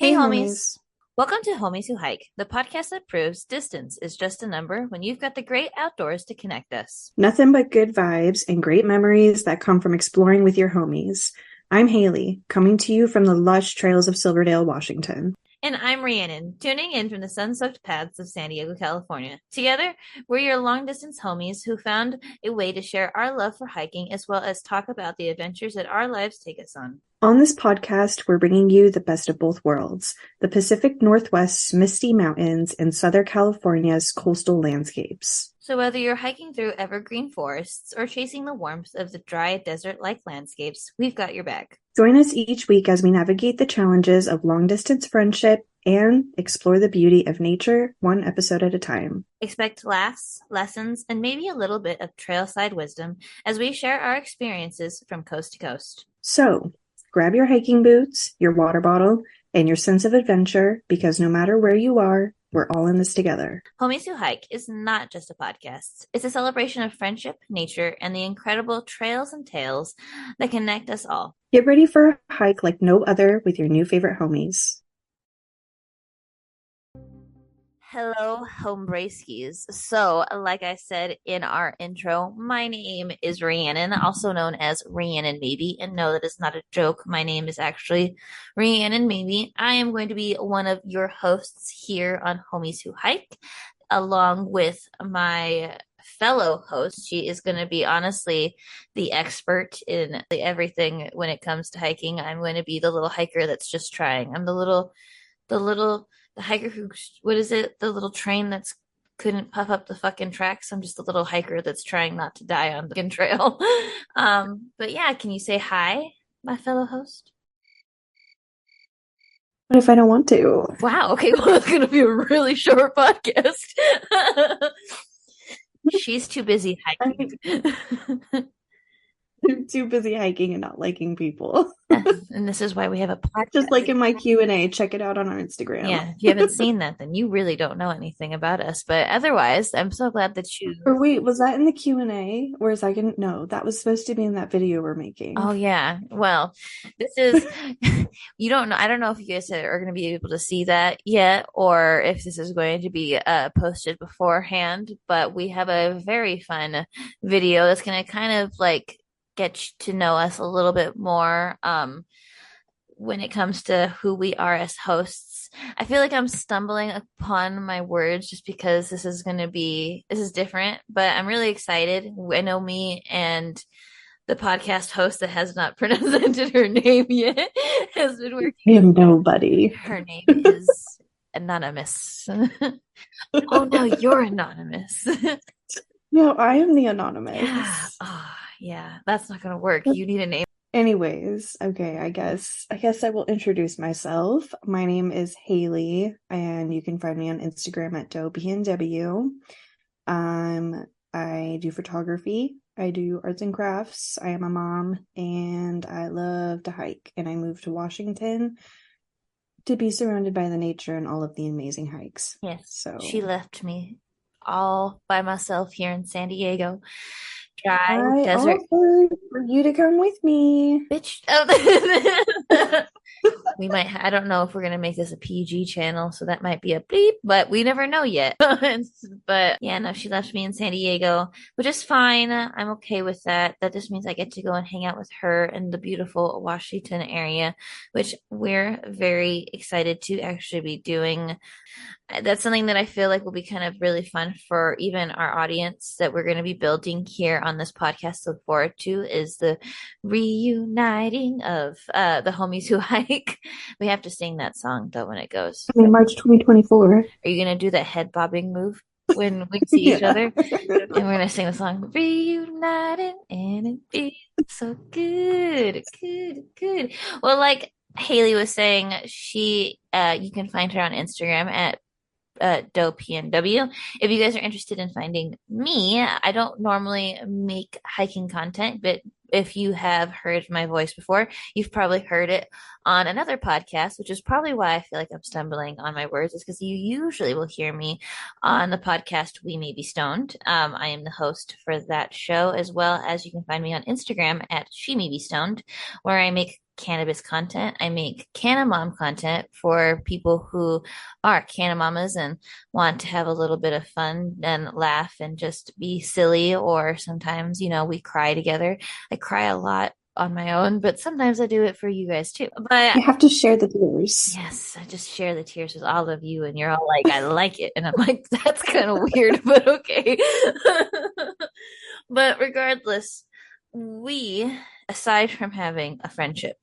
Hey, Hey, homies. homies. Welcome to Homies Who Hike, the podcast that proves distance is just a number when you've got the great outdoors to connect us. Nothing but good vibes and great memories that come from exploring with your homies. I'm Hailey, coming to you from the lush trails of Silverdale, Washington. And I'm Rhiannon, tuning in from the sun-soaked paths of San Diego, California. Together, we're your long-distance homies who found a way to share our love for hiking as well as talk about the adventures that our lives take us on. On this podcast, we're bringing you the best of both worlds, the Pacific Northwest's misty mountains and Southern California's coastal landscapes. So whether you're hiking through evergreen forests or chasing the warmth of the dry desert-like landscapes, we've got your back. Join us each week as we navigate the challenges of long-distance friendship and explore the beauty of nature one episode at a time. Expect laughs, lessons, and maybe a little bit of trailside wisdom as we share our experiences from coast to coast. So, grab your hiking boots, your water bottle, and your sense of adventure because no matter where you are, we're all in this together. Homies Who Hike is not just a podcast. It's a celebration of friendship, nature, and the incredible trails and tales that connect us all. Get ready for a hike like no other with your new favorite homies. Hello, homebrayskis. So, like I said in our intro, my name is Rhiannon, also known as Rhiannon Maybe. And no, that is not a joke. My name is actually Rhiannon Maybe. I am going to be one of your hosts here on Homies Who Hike, along with my fellow host. She is going to be honestly the expert in everything when it comes to hiking. I'm going to be the little hiker that's just trying. I'm the hiker who, what is it? The little train that's couldn't puff up the fucking tracks. I'm just a little hiker that's trying not to die on the fucking trail. But yeah, can you say hi, my fellow host? What if I don't want to? Wow. Okay. Well, it's going to be a really short podcast. She's too busy hiking. I'm too busy hiking and not liking people. And this is why we have a podcast. Just like in my Q&A, check it out on our Instagram. Yeah, if you haven't seen that, then you really don't know anything about us. But otherwise, I'm so glad that you. Or wait, was that in the Q&A? Or is I can no, that was supposed to be in that video we're making. Oh yeah. Well, this is you don't know. I don't know if you guys are going to be able to see that yet, or if this is going to be posted beforehand. But we have a very fun video that's going to kind of like get to know us a little bit more. When it comes to who we are as hosts. I feel like I'm stumbling upon my words just because this is different, but I'm really excited. I know me and the podcast host that has not presented her name yet has been I working. am nobody. Her name is Anonymous. Oh no, you're Anonymous. No, I am the anonymous. Yeah. Oh, yeah, that's not gonna work. You need a name. Anyways, okay, I guess I will introduce myself. My name is Hailey, and you can find me on Instagram at dopeyandw. I do photography, I do arts and crafts, I am a mom, and I love to hike. And I moved to Washington to be surrounded by the nature and all of the amazing hikes. Yes. So She left me all by myself here in San Diego. Dry I desert. offered for you to come with me. Bitch. Oh. We might, I don't know if we're going to make this a PG channel, so that might be a bleep, but we never know yet. But yeah, no, she left me in San Diego, which is fine. I'm okay with that. That just means I get to go and hang out with her in the beautiful Washington area, which we're very excited to actually be doing. That's something that I feel like will be kind of really fun for even our audience that we're going to be building here on this podcast to look forward to is the reuniting of the homies who hike. We have to sing that song though when it goes. I mean, March 2024. Are you going to do that head bobbing move when we see each other? And we're going to sing the song reuniting and it feels so good, good, good. Well, like Hailey was saying, you can find her on Instagram at dopeyandw. If you guys are interested in finding me, I don't normally make hiking content, but if you have heard my voice before, you've probably heard it on another podcast, which is probably why I feel like I'm stumbling on my words, is because you usually will hear me on the podcast We May Be Stoned. I am the host for that show, as well as you can find me on Instagram at She May Be Stoned, where I make cannabis content. I make canna mom content for people who are canna mamas and want to have a little bit of fun and laugh and just be silly. Or sometimes, we cry together. I cry a lot on my own, but sometimes I do it for you guys too. But You have to share the tears. yes, I just share the tears with all of you, and you're all like, I like it. And I'm like, that's kind of weird, but okay. But regardless, we, aside from having a friendship,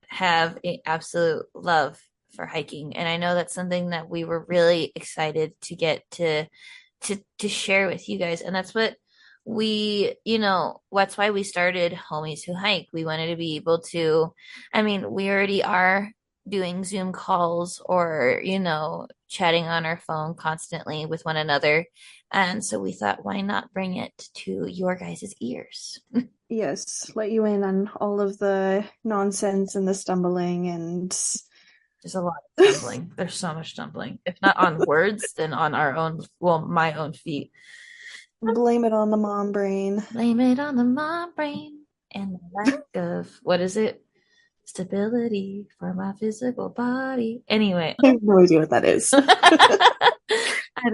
have an absolute love for hiking. And I know that's something that we were really excited to get to share with you guys. And that's what that's why we started Homies Who Hike. We wanted to be able to, I mean, we already are doing Zoom calls or, chatting on our phone constantly with one another. And so we thought, why not bring it to your guys' ears? Yes, let you in on all of the nonsense and the stumbling and There's a lot of stumbling. There's so much stumbling. If not on words, then on our own, well, my own feet. blame it on the mom brain. Blame it on the mom brain and the lack of, what is it? Stability for my physical body. Anyway, I have no idea what that is. I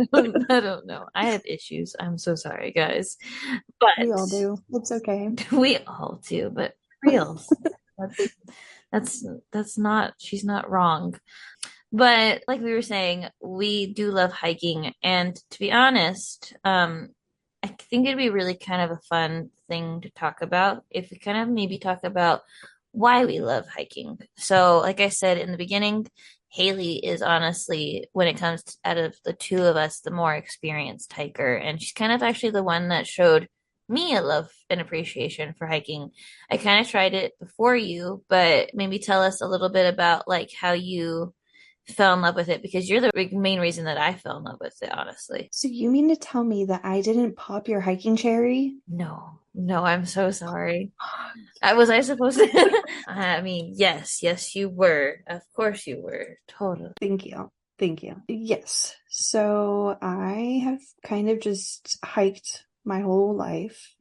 don't know. I have issues. I'm so sorry, guys. We all But do. It's okay. we all do, but reals. That's that's not, she's not wrong. But like we were saying, we do love hiking. And to be honest, I think it'd be really kind of a fun thing to talk about if we kind of maybe talk about why we love hiking. So, like I said in the beginning, Hailey is honestly, when it comes to, out of the two of us, the more experienced hiker. And she's kind of actually the one that showed me a love and appreciation for hiking. I kind of tried it before you, but maybe tell us a little bit about like how you fell in love with it, because you're the main reason that I fell in love with it, honestly. So you mean to tell me that I didn't pop your hiking cherry? No, no, I'm so sorry. Was I supposed to? I mean, yes, you were. Of course you were. Totally. Thank you. Thank you. Yes. So I have kind of just hiked my whole life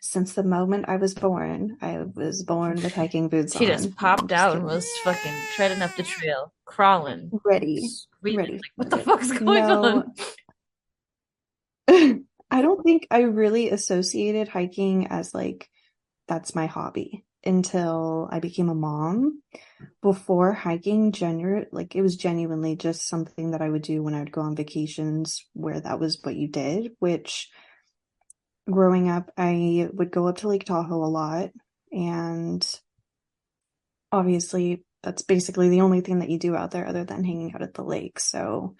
since the moment I was born. I was born with hiking boots She just on. No, I'm popped just out and kidding. was fucking treading up the trail, crawling, Ready. screaming, Ready like, what for the it. fuck's going No, on? I don't think I really associated hiking as like that's my hobby until I became a mom. Before hiking, like it was genuinely just something that I would do when I would go on vacations where that was what you did, which growing up, I would go up to Lake Tahoe a lot. And obviously, that's basically the only thing that you do out there other than hanging out at the lake. So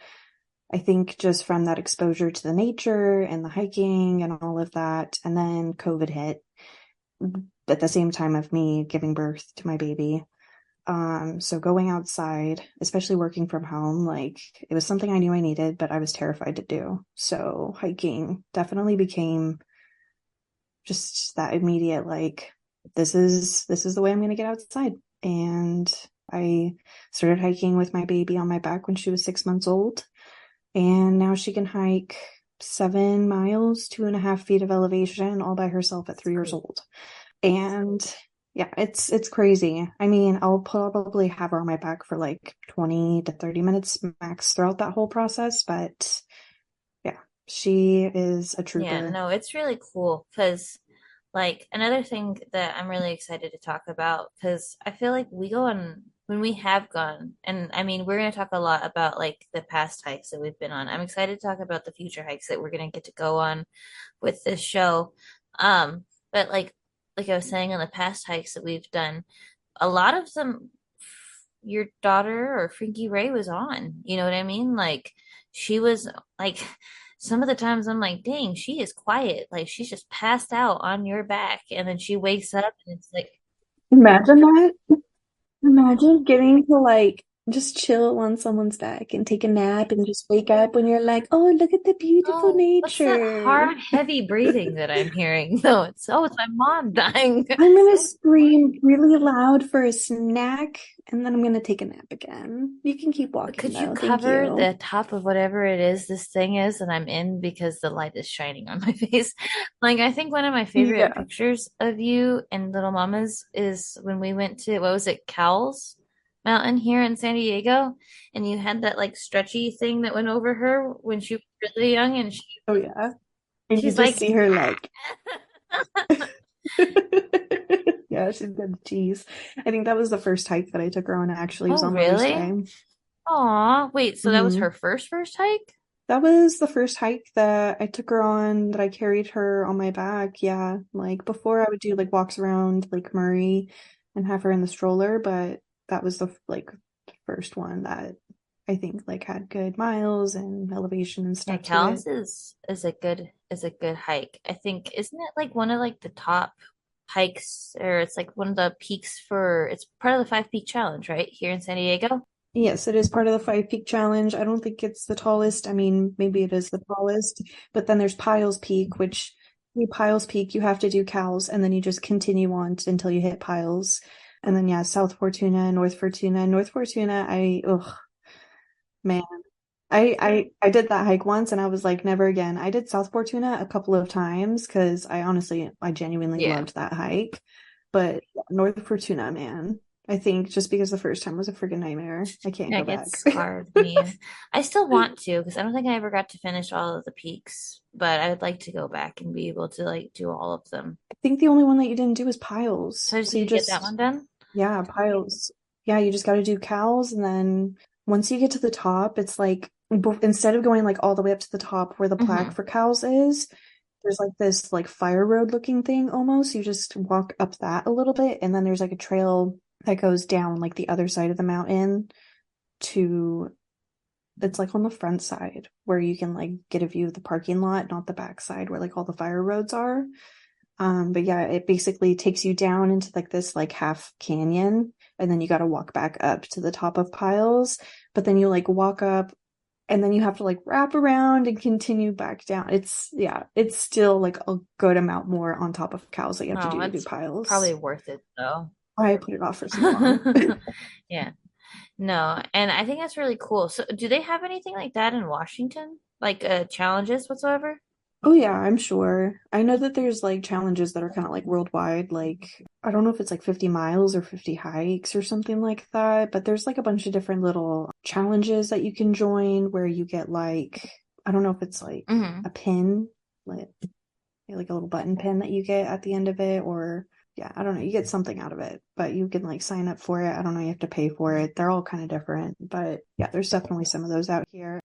I think just from that exposure to the nature and the hiking and all of that, and then COVID hit at the same time of me giving birth to my baby. So going outside, especially working from home, like it was something I knew I needed, but I was terrified to do. So hiking definitely became just that immediate, like, this is the way I'm going to get outside. And I started hiking with my baby on my back when she was 6 months old. And now she can hike 7 miles, 2.5 feet of elevation all by herself at 3 years old. And yeah, it's crazy. I mean, I'll probably have her on my back for like 20 to 30 minutes max throughout that whole process, but yeah, she is a Yeah, trooper. no, it's really cool because, like, another thing that I'm really excited to talk about, because I feel like we go on, when we have gone, and I mean, we're going to talk a lot about like the past hikes that we've been on. I'm excited to talk about the future hikes that we're going to get to go on with this show. But like I was saying, on the past hikes that we've done, a lot of them your daughter or Frankie Ray was on. You know what I mean? Like she was like some of the times I'm like, dang, she is quiet. Like she's just passed out on your back and then she wakes up and it's like Imagine that. Imagine getting to like just chill on someone's back and take a nap and just wake up when you're like, oh, look at the beautiful Oh, what's that nature. hard, heavy breathing that I'm hearing? No, it's my mom dying. I'm gonna scream really loud for a snack and then I'm gonna take a nap again. You can keep walking Could you though. Thank cover you. the top of whatever it is this thing is that I'm in because the light is shining on my face? Like, I think one of my favorite Yeah. pictures of you and Little Mamas is when we went to, what was it, Cowles Mountain here in San Diego, and you had that like stretchy thing that went over her when she was really young, and Oh yeah. And you she's just like, see her like yeah, she's got the cheese. I think that was the first hike that I took her on actually. It was oh, on Mother's really? Day. Aw, wait, so that was her Hmm. first hike? That was the first hike that I took her on that I carried her on my back. Yeah. Like before I would do like walks around Lake Murray and have her in the stroller, but that was the like first one that I think like had good miles and elevation and Yeah, stuff to Cowles it. is a good hike. I think isn't it like one of like the top hikes, or it's like one of the peaks for, it's part of the Five Peak Challenge, right? Here in San Diego. Yes, it is part of the 5 Peak Challenge. I don't think it's the tallest. I mean, maybe it is the tallest, but then there's Piles Peak, which Piles Peak, you have to do cows, and then you just continue on until you hit Piles. And then yeah, South Fortuna, North Fortuna, North Fortuna. Man, I did that hike once, and I was like, never again. I did South Fortuna a couple of times because I genuinely Yeah. loved that hike, but North Fortuna, man. I think just because the first time was a friggin' nightmare, I can't Yeah, go it back. gets hard, man. I still want to because I don't think I ever got to finish all of the peaks, but I would like to go back and be able to like do all of them. I think the only one that you didn't do was So piles. I just So need you to get that one just, done. yeah, piles. Yeah, you just got to do cows. And then once you get to the top, it's like, instead of going like all the way up to the top where the plaque Hmm. for cows is, there's like this like fire road looking thing almost. You just walk up that a little bit. And then there's like a trail that goes down like the other side of the mountain to, it's like on the front side where you can like get a view of the parking lot, not the back side where like all the fire roads are. But yeah, it basically takes you down into like this like half canyon, and then you got to walk back up to the top of piles. But then you like walk up, and then you have to like wrap around and continue back down. Yeah, it's still like a good amount more on top of cows that you have Oh, to do that's probably piles. worth it though. I put it off for so long. Yeah. No, and I think that's really cool. So, do they have anything like that in Washington? Like challenges whatsoever? Oh yeah, I'm sure. I know that there's like challenges that are kind of like worldwide, like I don't know if it's like 50 miles or 50 hikes or something like that, but there's like a bunch of different little challenges that you can join where you get like I don't know if it's like Hmm. a pin, like like a little button pin that you get at the end of it, or yeah, I don't know, you get something out of it, but you can like sign up for it. I don't know, you have to pay for it. They're all kind of different, but yeah, there's definitely some of those out here.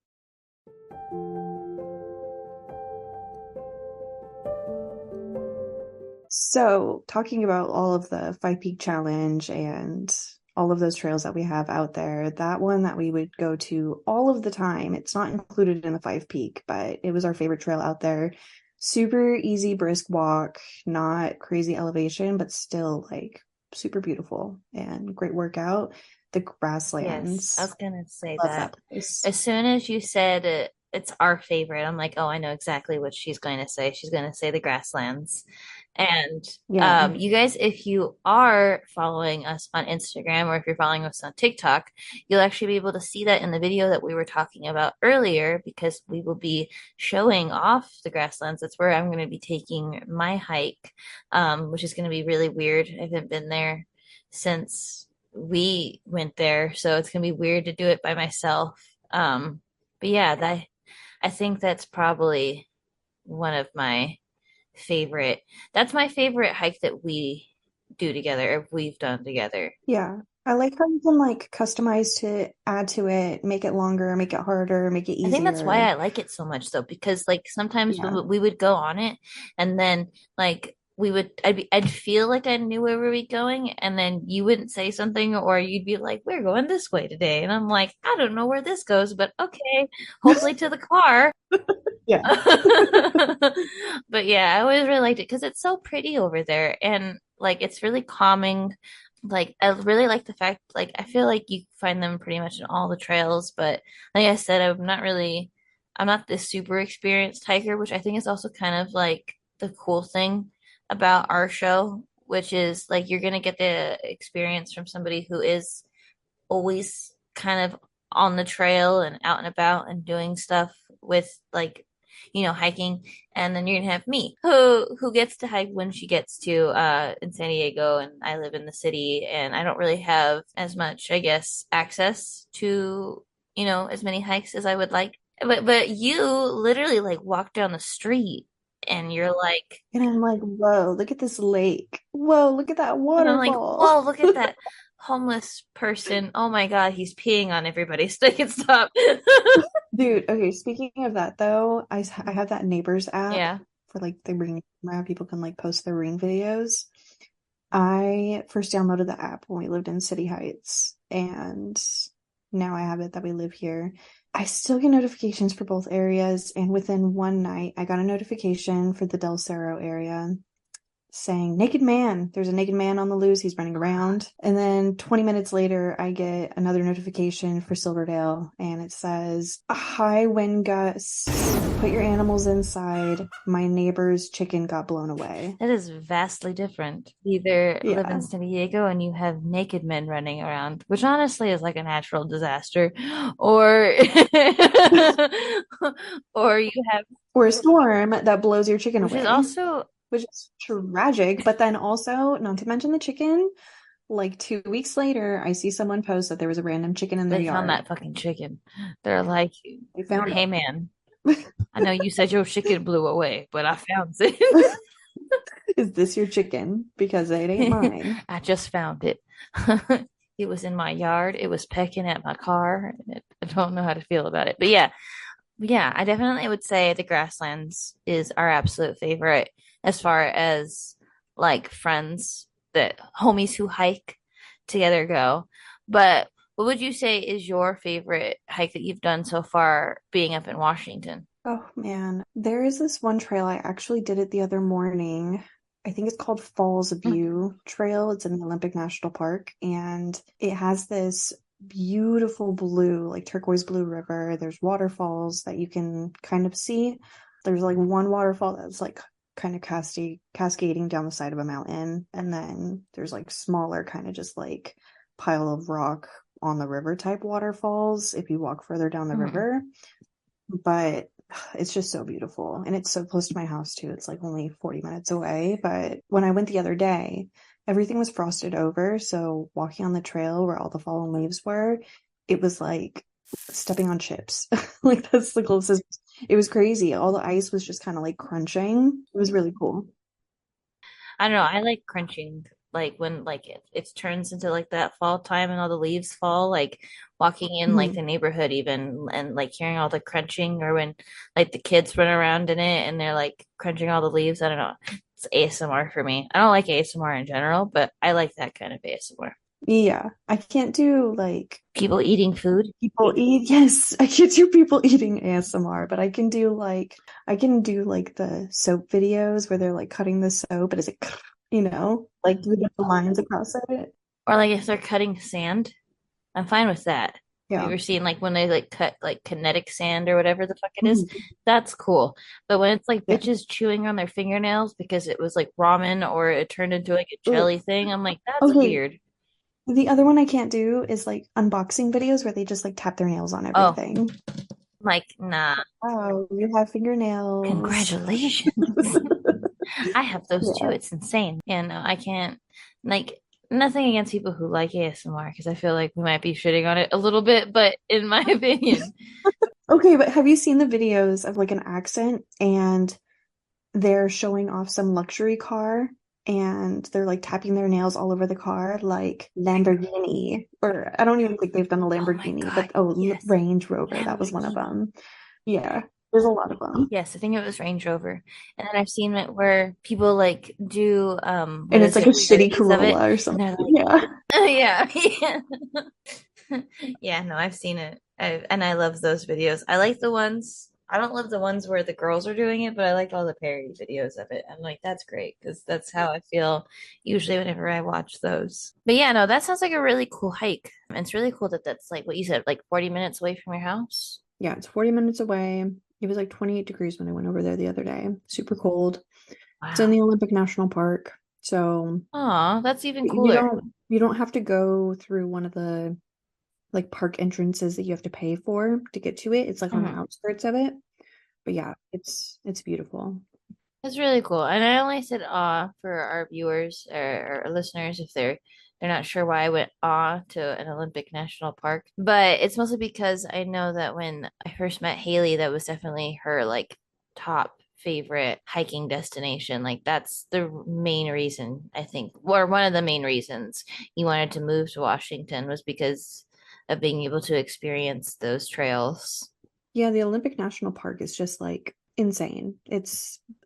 So, talking about all of the 5 Peak Challenge and all of those trails that we have out there, that one that we would go to all of the time, it's not included in the 5 Peak, but it was our favorite trail out there. Super easy, brisk walk, not crazy elevation, but still like super beautiful and great workout. The Yes, I grasslands. was gonna say Love that. that place. As soon as you said it's our favorite, I'm like, oh, I know exactly what she's going to say. She's going to say the grasslands. And Yeah. you guys, if you are following us on Instagram or if you're following us on TikTok, you'll actually be able to see that in the video that we were talking about earlier because we will be showing off the grasslands. That's where I'm going to be taking my hike, which is going to be really weird. I haven't been there since we went there, so it's gonna be weird to do it by myself. But yeah, that I think that's probably one of my favorite. That's my favorite hike that we do together, or we've done together. Yeah. I like how you can like customize to add to it, make it longer, make it harder, make it I think that's why easier. I like it so much though, because like sometimes Yeah. we would go on it and then like I'd feel like I knew where we were going and then you wouldn't say something or you'd be like, we're going this way today. And I'm like, I don't know where this goes, but okay, hopefully to the car. Yeah. But yeah, I always really liked it because it's so pretty over there and like it's really calming. Like I really like the fact like I feel like you find them pretty much in all the trails, but like I said, I'm not this super experienced hiker, which I think is also kind of like the cool thing about our show, which is like you're gonna get the experience from somebody who is always kind of on the trail and out and about and doing stuff with like hiking, and then you're gonna have me who gets to hike when she gets to in San Diego, and I live in the city and I don't really have as much, I guess, access to as many hikes as I would like, but you literally like walk down the street and you're like And I'm like, whoa, look at this lake. Whoa, look at that and I'm like, waterfall. whoa, look at that homeless person. Oh my God, he's peeing on everybody. Stick and stop. Dude, okay, speaking of that though, I have that Neighbors app Yeah. for like the ring camera. People can like post their ring videos. I first downloaded the app when we lived in City Heights, and now I have it that we live here. I still get notifications for both areas, and within one night, I got a notification for the Del Cerro area saying naked man. There's a naked man on the loose. He's running around. And then 20 minutes later, I get another notification for Silverdale, and it says high wind gusts. Put your animals inside. My neighbor's chicken got blown away. That is vastly different. Either live in Yeah. San Diego and you have naked men running around, which honestly is like a natural disaster, or or you have, Or a storm that blows your chicken which is away, also which is tragic. But then also, not to mention the chicken, like 2 weeks later, I see someone post that there was a random chicken in their they found yard. that fucking chicken. They're like, They found hey man, I know you said your chicken blew away, but I found it. it. Is this your chicken? Because it ain't mine. I just found it. It was in my yard. It was pecking at my car. I don't know how to feel about it. But yeah, yeah, I definitely would say the grasslands is our absolute favorite as far as like friends that homies who hike together go. But what would you say is your favorite hike that you've done so far being up in Washington? Oh man, there is this one trail. I actually did it the other morning. I think it's called Falls View Trail. It's in the Olympic National Park, and it has this beautiful blue, like turquoise blue river. There's waterfalls that you can kind of see. There's like one waterfall that's like kind of cascading down the side of a mountain, and then there's like smaller, kind of just like pile of rock on the river type waterfalls if you walk further down the Mm. river. But it's just so beautiful, and it's so close to my house too. It's like only 40 minutes away. But when I went the other day, everything was frosted over, so walking on the trail where all the fallen leaves were, it was like stepping on chips. Like that's the closest. It was crazy. All the ice was just kind of like crunching. It was really cool. I don't know. I like crunching, like when like it turns into like that fall time and all the leaves fall, like walking in like Mhm. the neighborhood even and like hearing all the crunching, or when like the kids run around in it and they're like crunching all the leaves. I don't know. It's ASMR for me. I don't like ASMR in general, but I like that kind of ASMR. Yeah, I can't do like People eating food. people eat. Yes, I can't do people eating ASMR, but I can do like the soap videos where they're like cutting the soap, but is it like with the lines across it? Or like if they're cutting sand, I'm fine with that. Have you Yeah. ever seen like when they like cut like kinetic sand or whatever the fuck it is? Mhm. That's cool. But when it's like Yeah. bitches chewing on their fingernails because it was like ramen or it turned into like a Ugh. jelly thing, I'm like, that's Okay. weird. The other one I can't do is like unboxing videos where they just like tap their nails on Oh, everything. like, nah. Oh, you have fingernails. Congratulations. I have those too. Yeah. It's insane. And I can't like nothing against people who like ASMR because I feel like we might be shitting on it a little bit, but in my opinion, Okay, but have you seen the videos of like an accent and they're showing off some luxury car and they're like tapping their nails all over the car like Lamborghini, or I don't even think they've done a oh my Lamborghini, God, but oh, yes. Range Rover, that was one of Lamborghini. them. Yeah, there's a lot of them. Yes, I think it was Range Rover. And then I've seen it where people like do what And it's is like a it, shitty parodies of it. Corolla or And something. they're like, Yeah. yeah, yeah. Yeah, no, I've seen it. And I love those videos. I like the ones. I don't love the ones where the girls are doing it, but I like all the parody videos of it. I'm like, that's great because that's how I feel usually whenever I watch those. But yeah, no, that sounds like a really cool hike. And it's really cool that that's like what you said, like 40 minutes away from your house. Yeah, it's 40 minutes away. It was like 28 degrees when I went over there the other day. Super cold. It's in Wow. the Olympic National Park. So Oh, that's even you cooler. don't have to go through one of the like park entrances that you have to pay for to get to it. It's like on the Mhm. outskirts of it. But yeah, it's beautiful. That's really cool. And I only said awe for our viewers or our listeners if they're not sure why I went awe to an Olympic National Park. But it's mostly because I know that when I first met Hailey, that was definitely her like top favorite hiking destination. Like that's the main reason I think, or one of the main reasons you wanted to move to Washington was because of being able to experience those trails. Yeah, the Olympic National Park is just like insane.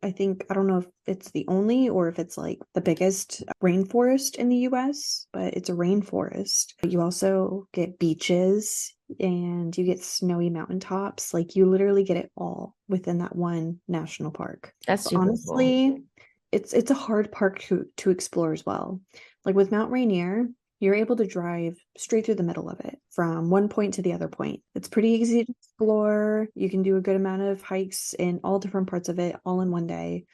I think, I don't know if it's the only or if it's like the biggest rainforest in the US, but it's a rainforest. But you also get beaches and you get snowy mountaintops. Like you literally get it all within that one national park. That's But super cool. honestly, it's a hard park to explore as well. Like with Mount Rainier, you're able to drive straight through the middle of it from one point to the other point. It's pretty easy to explore. You can do a good amount of hikes in all different parts of it all in one day.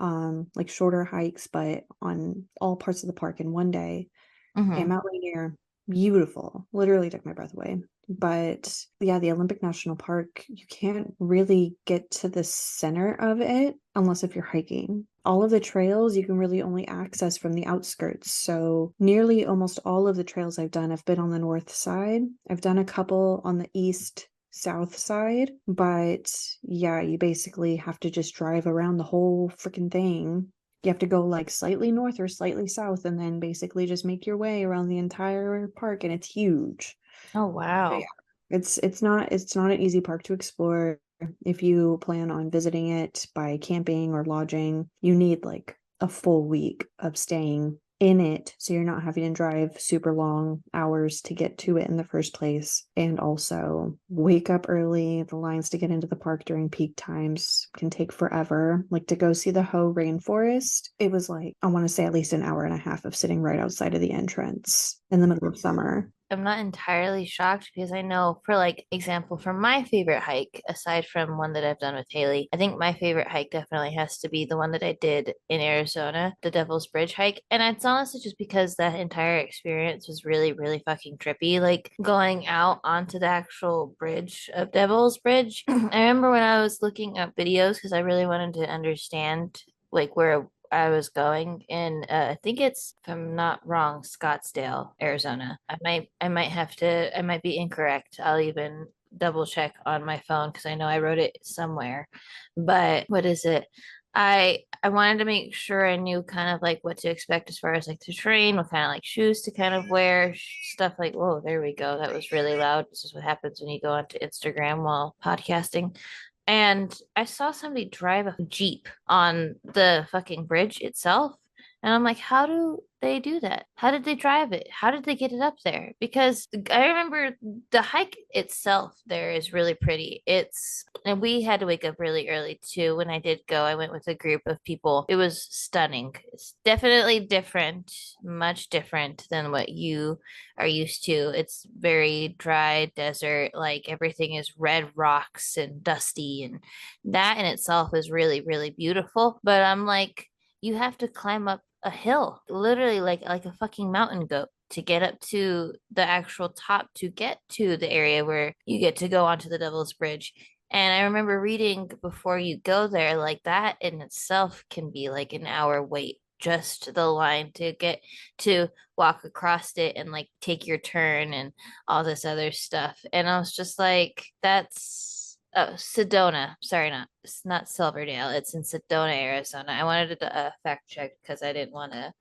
Like shorter hikes, but on all parts of the park in one day. And Hmm. Mount Rainier, beautiful. Literally took my breath away. But yeah, the Olympic National Park, you can't really get to the center of it unless if you're hiking. All of the trails you can really only access from the outskirts. So nearly almost all of the trails I've done have been on the north side. I've done a couple on the east south side, but yeah, you basically have to just drive around the whole freaking thing. You have to go like slightly north or slightly south and then basically just make your way around the entire park, and it's huge. Oh, But yeah, wow. it's not an easy park to explore. If you plan on visiting it by camping or lodging, you need like a full week of staying in it so you're not having to drive super long hours to get to it in the first place, and also wake up early. The lines to get into the park during peak times can take forever. Like to go see the Hoh rainforest, it was like I want to say at least an hour and a half of sitting right outside of the entrance in the middle of summer. I'm not entirely shocked because I know, for like example, for my favorite hike, aside from one that I've done with Haley, I think my favorite hike definitely has to be the one that I did in Arizona, the Devil's Bridge hike. And it's honestly just because that entire experience was really, really fucking trippy. Like going out onto the actual bridge of Devil's Bridge. I remember when I was looking up videos because I really wanted to understand like where I was going in I think it's, if I'm not wrong, Scottsdale, Arizona. I might be incorrect. I'll even double check on my phone because I know I wrote it somewhere. But what is it? I wanted to make sure I knew kind of like what to expect as far as like the terrain, what kind of like shoes to kind of wear, stuff like, whoa, there we go. That was really loud. This is what happens when you go onto Instagram while podcasting. And I saw somebody drive a Jeep on the fucking bridge itself. And I'm like, how do they do that? How did they drive it? How did they get it up there? Because I remember the hike itself there is really pretty. And we had to wake up really early too. When I did go, I went with a group of people. It was stunning. It's definitely different, much different than what you are used to. It's very dry desert, like everything is red rocks and dusty, and that in itself is really, really beautiful. But I'm like, you have to climb up a hill, literally like a fucking mountain goat to get up to the actual top to get to the area where you get to go onto the Devil's Bridge. And I remember reading before you go there, like that in itself can be like an hour wait just the line to get to walk across it and like take your turn and all this other stuff. And I was just like, that's Sedona. Sorry, not it's not Silverdale. It's in Sedona, Arizona. I wanted to fact check because I didn't want to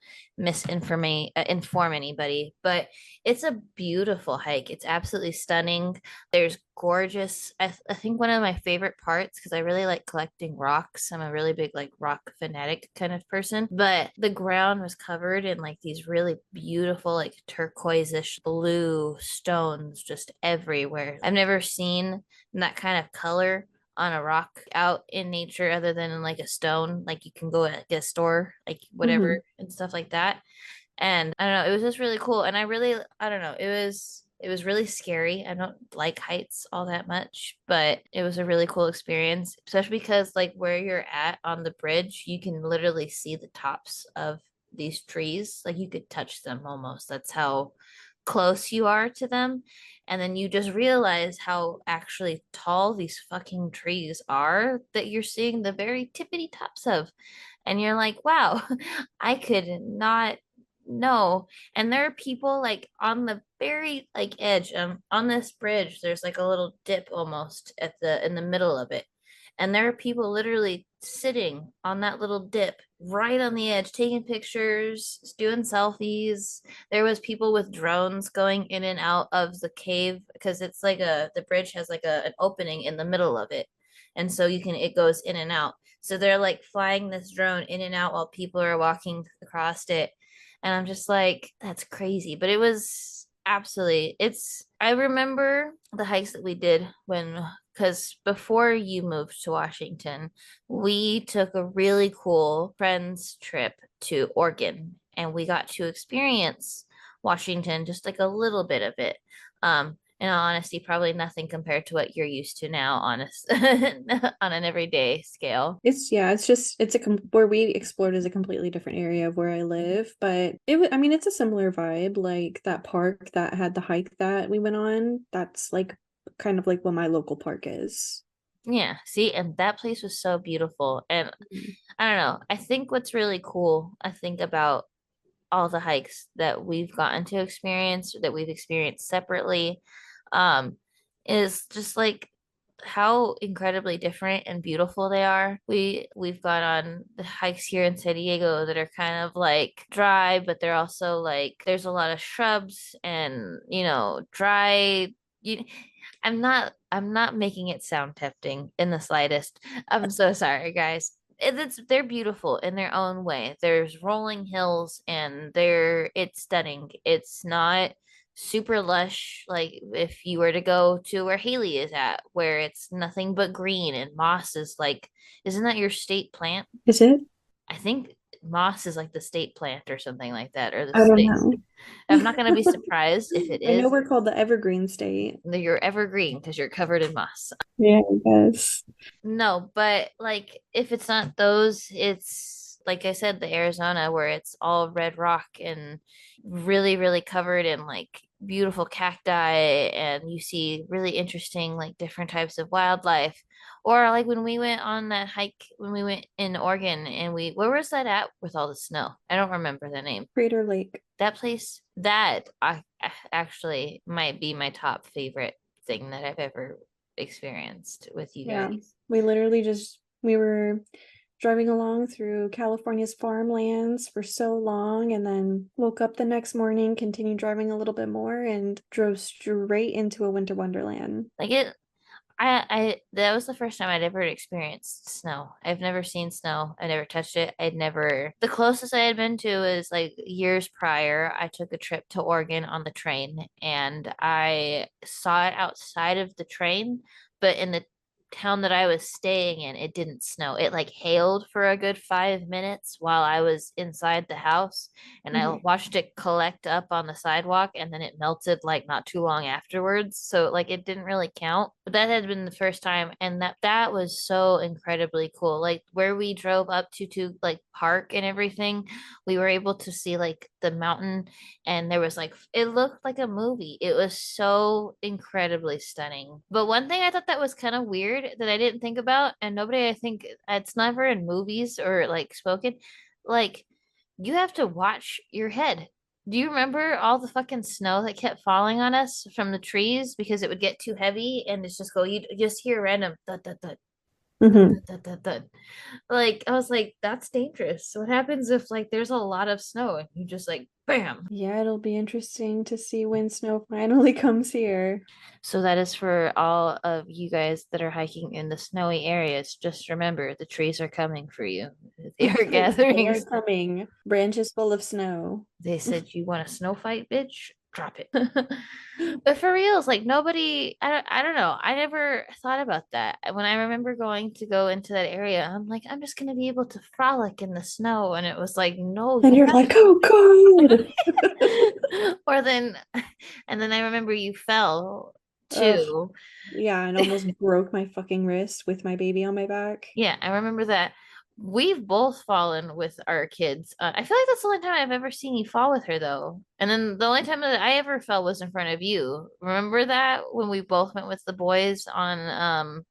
inform anybody, but it's a beautiful hike. It's absolutely stunning. There's gorgeous. I think one of my favorite parts because I really like collecting rocks. I'm a really big like rock fanatic kind of person, but the ground was covered in like these really beautiful like turquoise-ish blue stones just everywhere. I've never seen that kind of color on a rock out in nature other than in like a stone. Like you can go at a store, like whatever Hmm. and stuff like that. And I don't know, it was just really cool. And I don't know, it was really scary. I don't like heights all that much, but it was a really cool experience, especially because like where you're at on the bridge, you can literally see the tops of these trees. Like you could touch them almost. That's how close you are to them. And then you just realize how actually tall these fucking trees are that you're seeing the very tippity tops of. And you're like, wow, I could not know. And there are people like on the very like edge, on this bridge, there's like a little dip almost at the in the middle of it. And there are people literally sitting on that little dip right on the edge, taking pictures, doing selfies. There was people with drones going in and out of the cave because it's like the bridge has like an opening in the middle of it. And so it goes in and out. So they're like flying this drone in and out while people are walking across it. And I'm just like, that's crazy. But it was absolutely, I remember the hikes that we did because before you moved to Washington, we took a really cool friends trip to Oregon and we got to experience Washington, just like a little bit of it. In all honesty, probably nothing compared to what you're used to now, honest, on an everyday scale. It's yeah, it's just where we explored is a completely different area of where I live, but it was I mean it's a similar vibe. Like that park that had the hike that we went on, that's like kind of like what my local park is. Yeah, see, and that place was so beautiful. And Mhm. I don't know, I think what's really cool, I think about all the hikes that we've gotten to experience, that we've experienced separately, um, is just like how incredibly different and beautiful they are. We've gone on the hikes here in San Diego that are kind of like dry, but they're also like there's a lot of shrubs and dry. You, I'm not making it sound tempting in the slightest. I'm so sorry, guys. They're beautiful in their own way. There's rolling hills and it's stunning. It's not super lush like if you were to go to where Hailey is at, where it's nothing but green and moss is like, isn't that your state plant? Is it? I think moss is like the state plant or something like that, or the I don't state. know. I'm not going to be surprised if it I know is. we're called the Evergreen State. You're evergreen because you're covered in moss. Yeah, I guess. No, but like if it's not those, it's like I said, the Arizona where it's all red rock and really, really covered in like beautiful cacti and you see really interesting like different types of wildlife. Or like when we went on that hike when we went in Oregon and where was that at with all the snow? I don't remember the name. Crater Lake. That place, that I actually might be my top favorite thing that I've ever experienced with you Yeah. guys. We were driving along through California's farmlands for so long and then woke up the next morning, continued driving a little bit more and drove straight into a winter wonderland. Like it, I that was the first time I'd ever experienced snow. I've never seen snow. I never touched it. The closest I had been to is like years prior. I took a trip to Oregon on the train and I saw it outside of the train, but in the town that I was staying in, it didn't snow. It like hailed for a good 5 minutes while I was inside the house and I Mhm. watched it collect up on the sidewalk and then it melted like not too long afterwards. So like it didn't really count. But that had been the first time and that was so incredibly cool. Like where we drove up to like park and everything, we were able to see like the mountain and there was like it looked like a movie. It was so incredibly stunning. But one thing I thought that was kind of weird that I didn't think about and nobody I think it's never in movies or like spoken like you have to watch your head. Do you remember all the fucking snow that kept falling on us from the trees because it would get too heavy and it's just go, you just hear random thud, thud, thud, thud, Mhm. thud, thud, thud, thud. Like, I was like, that's dangerous. What happens if, like, there's a lot of snow and you just, like, bam? Yeah, it'll be interesting to see when snow finally comes here. So, that is for all of you guys that are hiking in the snowy areas. Just remember, the trees are coming for you. They are They gathering. are coming. Branches full of snow. They said, you want a snow fight, bitch? drop it. But for reals, like nobody, I don't know. I never thought about that. When I remember going to go into that area, I'm like, I'm just gonna be able to frolic in the snow. And it was like, no, And you you're like, oh God. have or then and then I remember you fell Ugh. too. Yeah, and almost broke my fucking wrist with my baby on my back. Yeah, I remember that. We've both fallen with our kids. I feel like that's the only time I've ever seen you fall with her, though. And then the only time that I ever fell was in front of you. Remember that when we both went with the boys on a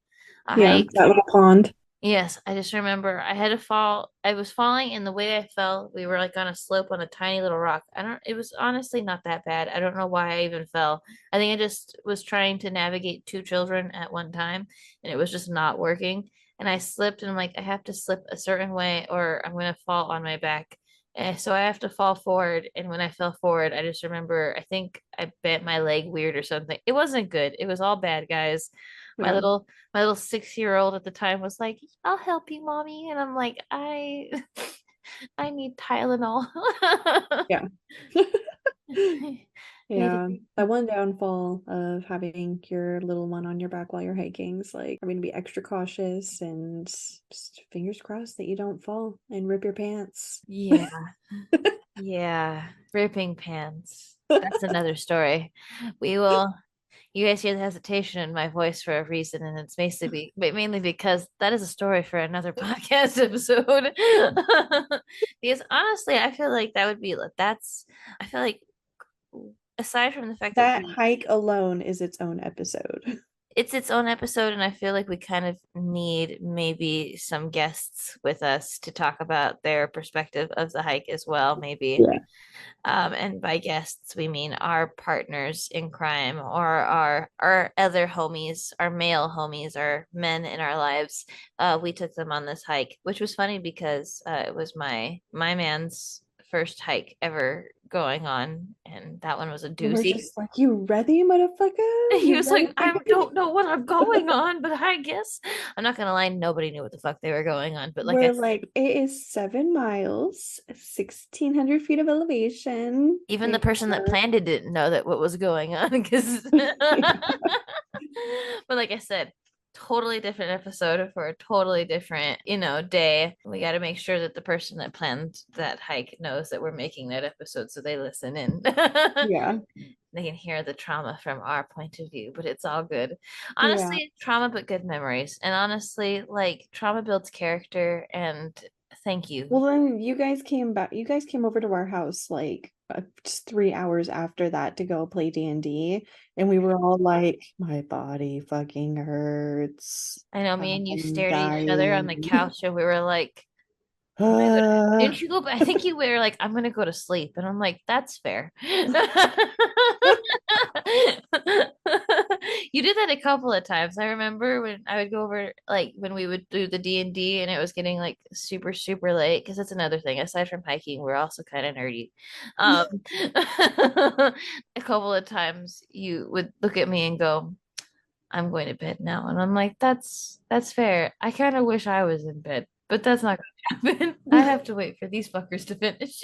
Yeah, hike? that little pond. Yes, I just remember I had to fall. I was falling, and the way I fell, we were like on a slope on a tiny little rock. I don't, it was honestly not that bad. I don't know why I even fell. I think I just was trying to navigate two children at one time, and it was just not working. And I slipped, and I'm like, I have to slip a certain way, or I'm gonna fall on my back. And so I have to fall forward. And when I fell forward, I just remember, I think I bent my leg weird or something. It wasn't good. It was all bad, guys. My Yeah. little my little 6-year-old at the time was like, I'll help you, mommy. And I'm like, I I need Tylenol. Yeah. Need Yeah, that one downfall of having your little one on your back while you're hiking is like having to be extra cautious and just fingers crossed that you don't fall and rip your pants. Yeah, yeah. Ripping pants. That's another story. We will you guys hear the hesitation in my voice for a reason, and it's mainly because that is a story for another podcast episode. Because honestly, I feel like that would be that's I feel like aside from the fact that That we hike alone is its own episode. it's its own episode, and I feel like we kind of need maybe some guests with us to talk about their perspective of the hike as well, maybe. Yeah. And by guests, we mean our partners in crime or our other homies, our male homies, our men in our lives. We took them on this hike, which was funny because it was my man's first hike ever going on, and that one was a And we're doozy. just like, you ready, motherfucker? He You was like, I ready? don't know what I'm going on, but I guess I'm not gonna lie, nobody knew what the fuck they were going on. But like I We're said, like, it is 7 miles, 1,600 feet of elevation. even the And person that planned it didn't know that what was going on because but like I said, totally different episode for a totally different, day. We got to make sure that the person that planned that hike knows that we're making that episode so they listen in. yeah, They can hear the trauma from our point of view, but it's all good. yeah. Honestly, trauma but good memories. And honestly, like trauma builds character and thank you. Well, then you guys came back. You guys came over to our house like just 3 hours after that to go play D&D, and we were all like, "My body fucking hurts. I know me and you I'm stared at each other on the dying." couch and we were like, I'm gonna go to, didn't you go? I think you were like, I'm gonna go to sleep. And I'm like, that's fair. You did that a couple of times. I remember when I would go over, like when we would do the D&D and it was getting like super, super late. Because that's another thing. Aside from hiking, we're also kind of nerdy. Um, a couple of times you would look at me and go, I'm going to bed now. And I'm like, that's fair. I kind of wish I was in bed, but that's not going to happen. I have to wait for these fuckers to finish.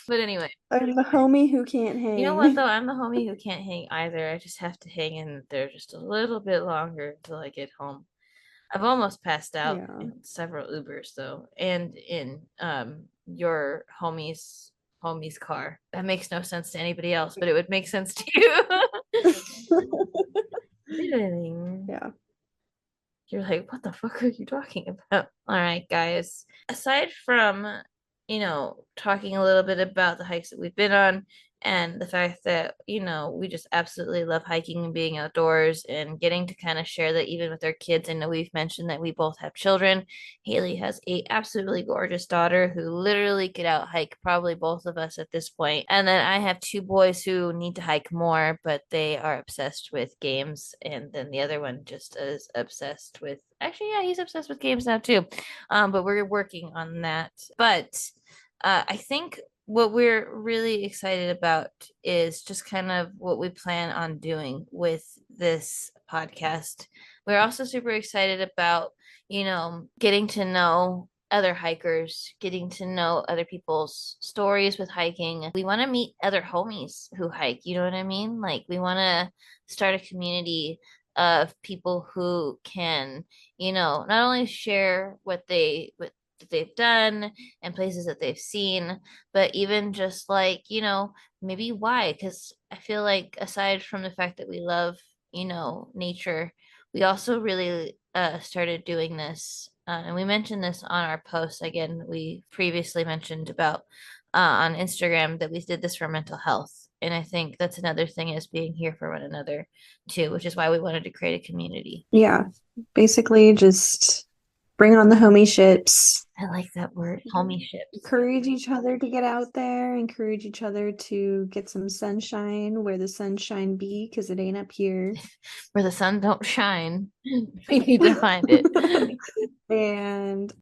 But anyway, I'm the homie who can't you know what hang. though? I'm the homie who can't hang either. I just have to hang in there just a little bit longer until I get home. I've almost passed out Yeah. in several Ubers though, and in your homie's car. That makes no sense to anybody else, but it would make sense to you. Yeah. You're like, what the fuck are you talking about? All right, guys. Aside from, talking a little bit about the hikes that we've been on and the fact that, we just absolutely love hiking and being outdoors and getting to kind of share that even with our kids. I know we've mentioned that we both have children. Hailey has a absolutely gorgeous daughter who literally could out hike probably both of us at this point. And then I have two boys who need to hike more, but they are obsessed with games. And then the other one just is obsessed with, actually, yeah, he's obsessed with games now too. But we're working on that. But I think what we're really excited about is just kind of what we plan on doing with this podcast. We're also super excited about, getting to know other hikers, getting to know other people's stories with hiking. We want to meet other homies who hike, you know what I mean? Like we want to start a community of people who can, not only share what they've done and places that they've seen, but even just like, maybe why? Because I feel like aside from the fact that we love, nature, we also really started doing this. And we mentioned this on our post. Again, we previously mentioned about on Instagram that we did this for mental health. And I think that's another thing is being here for one another too, which is why we wanted to create a community. Yeah, basically just bring on the homie ships. I like that word, homie ships. Encourage each other to get out there, encourage each other to get some sunshine where the sunshine be, because it ain't up here. Where the sun don't shine, we need to find it. And,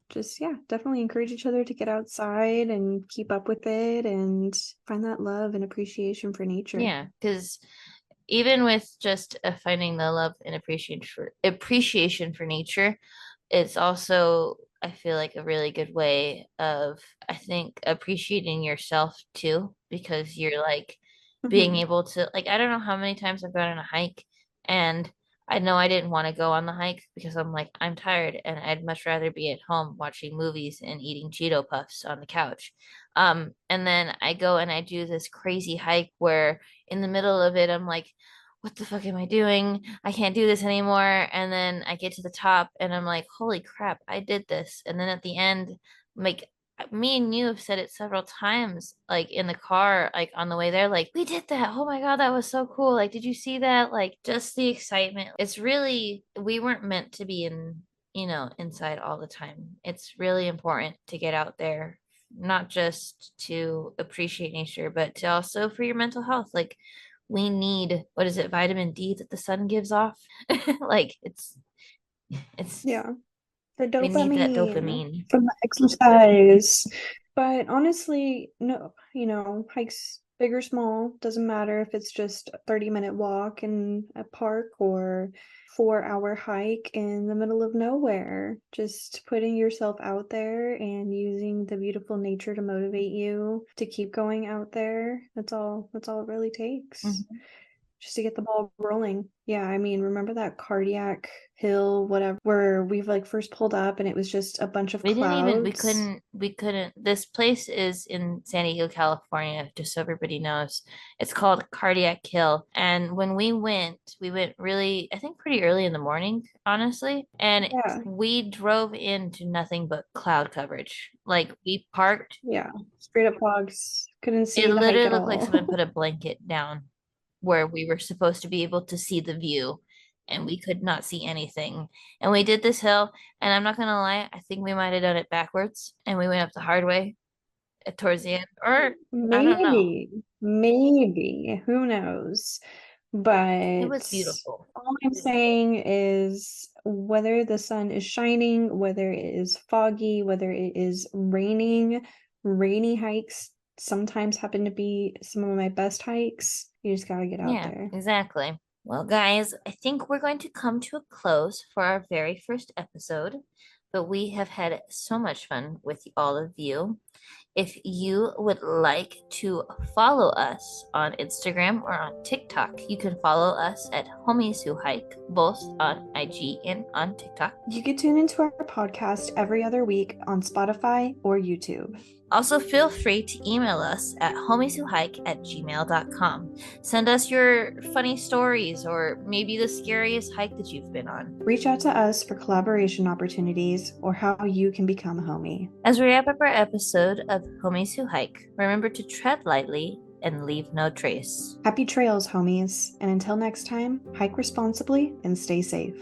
just, yeah, definitely encourage each other to get outside and keep up with it and find that love and appreciation for nature. Yeah, because even with just finding the love and appreciation for nature, it's also, I feel like, a really good way of, I think, appreciating yourself too, because you're like being Mhm. able to, like, I don't know how many times I've gone on a hike and I know I didn't want to go on the hike because I'm like, I'm tired and I'd much rather be at home watching movies and eating Cheeto Puffs on the couch. And then I go and I do this crazy hike where in the middle of it, I'm like, what the fuck am I doing? I can't do this anymore. And then I get to the top and I'm like, holy crap, I did this. And then at the end, like me and you have said it several times, like in the car, like on the way there, like, we did that. Oh my God, that was so cool. Like, did you see that? Like, just the excitement. It's really, we weren't meant to be inside all the time. It's really important to get out there, not just to appreciate nature, but to also for your mental health. Like, we need, what is it, vitamin D that the sun gives off? Like it's Yeah, the we need that dopamine dopamine. from the exercise. But honestly, no, hikes big or small, doesn't matter if it's just a 30-minute walk in a park or 4-hour hike in the middle of nowhere. Just putting yourself out there and using the beautiful nature to motivate you to keep going out there. That's all it really takes. Mhm. Just to get the ball rolling. Yeah, I mean, remember that cardiac hill, whatever, where we've like first pulled up and it was just a bunch of We didn't even clouds? we couldn't this place is in San Diego, California, just so everybody knows. It's called Cardiac Hill. And when we went really, I think pretty early in the morning, honestly. And Yeah, we drove into nothing but cloud coverage. Like we parked, yeah. Straight up fogs. Couldn't it see the hike literally at looked like all. someone put a blanket down where we were supposed to be able to see the view and we could not see anything. And we did this hill, and I'm not gonna lie, I think we might have done it backwards and we went up the hard way towards the end. Or I don't know. Maybe, maybe, who knows? It But was beautiful. all I'm saying is whether the sun is shining, whether it is foggy, whether it is raining, rainy hikes sometimes happen to be some of my best hikes. You just gotta get out Yeah, there. exactly. Well, guys, I think we're going to come to a close for our very first episode, but we have had so much fun with all of you. If you would like to follow us on Instagram or on TikTok, you can follow us at Homies Who Hike, both on IG and on TikTok. You can tune into our podcast every other week on Spotify or YouTube. Also, feel free to email us at homieswhohike@gmail.com. Send us your funny stories or maybe the scariest hike that you've been on. Reach out to us for collaboration opportunities or how you can become a homie. As we wrap up our episode of Homies Who Hike, remember to tread lightly and leave no trace. Happy trails, homies, and until next time, hike responsibly and stay safe.